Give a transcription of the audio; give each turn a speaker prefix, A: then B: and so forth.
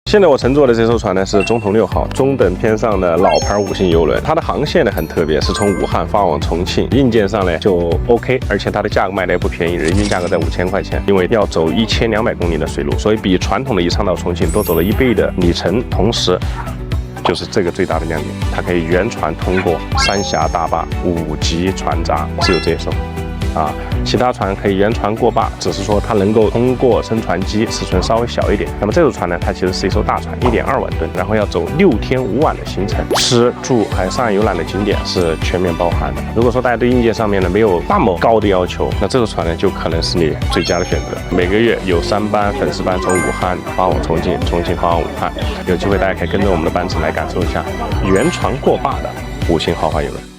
A: 现在我乘坐的这艘船呢是中统6号，中等偏上的老牌5星游轮。它的航线呢很特别，是从武汉发往重庆，硬件上呢就 OK， 而且它的价格卖的也不便宜，人均价格在5000块钱。因为要走1200公里的水路，所以比传统的宜昌到重庆多走了1倍的里程，同时就是这个最大的亮点，它可以原船通过三峡大坝5级船闸，只有这一艘。其他船可以原船过坝，只是说它能够通过升船机，尺寸稍微小一点。那么这艘船呢，它其实是一艘大船，1.2万吨，然后要走6天5晚的行程，吃住海上游览的景点是全面包含的。如果说大家对硬件上面呢没有那么高的要求，那这艘船呢就可能是你最佳的选择。每个月有3班粉丝班从武汉发往重庆，重庆发往武汉，有机会大家可以跟着我们的班次来感受一下原船过坝的5星豪华游轮。